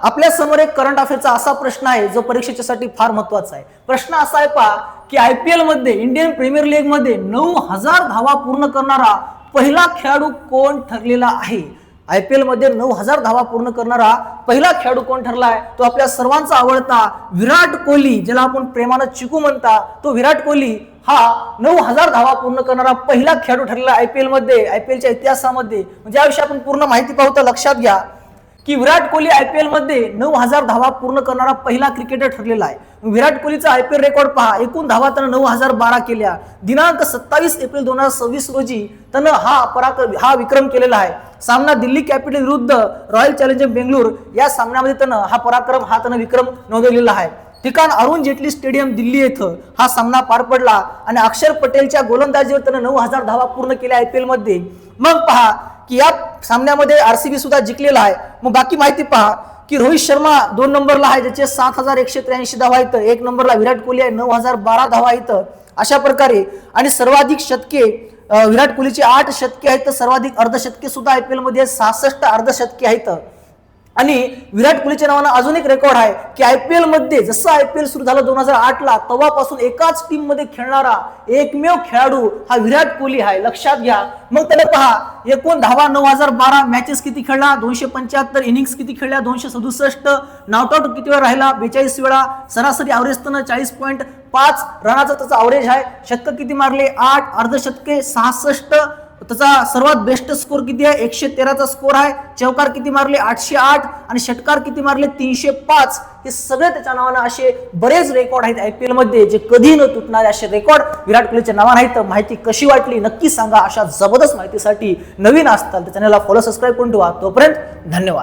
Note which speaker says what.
Speaker 1: आपल्या समोर एक करंट अफेअरचा असा प्रश्न आहे जो परीक्षेसाठी फार महत्त्वाचा आहे। प्रश्न असा आहे पहा की आयपीएल मध्ये इंडियन प्रीमियर लीग मध्ये 9000 धावा पूर्ण करणारा पहिला खेळाडू कोण ठरलेला आहे? आयपीएल मध्ये 9000 धावा पूर्ण करणारा पहिला खेळाडू कोण ठरला आहे? तो आपल्या सर्वांचा आवडता विराट कोहली, ज्याला आपण प्रेमानं चिकू म्हणता, तो विराट कोहली हा 9000 धावा पूर्ण करणारा पहिला खेळाडू ठरलेला आयपीएल मध्ये, आयपीएलच्या इतिहासामध्ये। म्हणजे याविषयी आपण पूर्ण माहिती पाहू तर लक्षात घ्या की विराट कोहली आयपीएल मध्ये 9000 धावा पूर्ण करणारा पहिला क्रिकेटर ठरलेला आहे। विराट कोहलीचा आयपीएल रेकॉर्ड पहा, एकूण धावा त्यानं 9012 केल्या। दिनांक 27 एप्रिल 2026 रोजी त्यानं हा विक्रम केलेला आहे। सामना दिल्ली कॅपिटल विरुद्ध रॉयल चॅलेंजर बेंगळुरू या सामन्यामध्ये त्यानं विक्रम नोंदवलेला आहे। ठिकाण अरुण जेटली स्टेडियम दिल्ली येथे हा सामना पार पडला आणि अक्षर पटेलच्या गोलंदाजीवर त्यानं 9000 धावा पूर्ण केल्या आयपीएल मध्ये। मग पहा की या सामन्यामध्ये आरसीबी सुद्धा जिंकलेला आहे। मग बाकी माहिती पहा की रोहित शर्मा 2 नंबरला आहे, ज्याचे 7183 धावा आहेत। 1 नंबरला विराट कोहली आहे, 9012 धावा आहेत। अशा प्रकारे आणि सर्वाधिक शतके विराट कोहलीचे 8 शतके आहेत, तर सर्वाधिक अर्धशतके सुद्धा आयपीएल मध्ये 66 अर्धशतके आहेत। आणि विराट कोहलीच्या नावानं अजून एक रेकॉर्ड आहे की आयपीएल मध्ये जसं आयपीएल सुरू झालं 2008 ला, तेव्हापासून एकाच टीम मध्ये खेळणारा एकमेव खेळाडू हा विराट कोहली आहे, लक्षात घ्या। मग त्याला पहा एकूण धावा 9012, मॅचेस किती खेळला 275, इनिंग्स किती खेळल्या 267, नॉट आउट किती वेळा राहिला 42 वेळा, सरासरी ॲव्हरेज 40.5 रनाचा त्याचा ॲव्हरेज आहे। शतक किती मारले 8, अर्धशतके 66, त्याचा सर्वात बेस्ट स्कोर किती आहे 113 चा स्कोर आहे। चौकार किती मारले 808 आणि षटकार किती मारले 305। हे सगळे त्याच्या नावाने असे बरेच रेकॉर्ड आहेत आयपीएल मध्ये, जे कधी न तुटणारे असे रेकॉर्ड विराट कोहलीच्या नावाने आहेत। माहिती कशी वाटली नक्की सांगा। अशा जबरदस्त माहितीसाठी नवीन असताल तर चॅनलला फॉलो सबस्क्राईब करून ठेवा। तोपर्यंत धन्यवाद।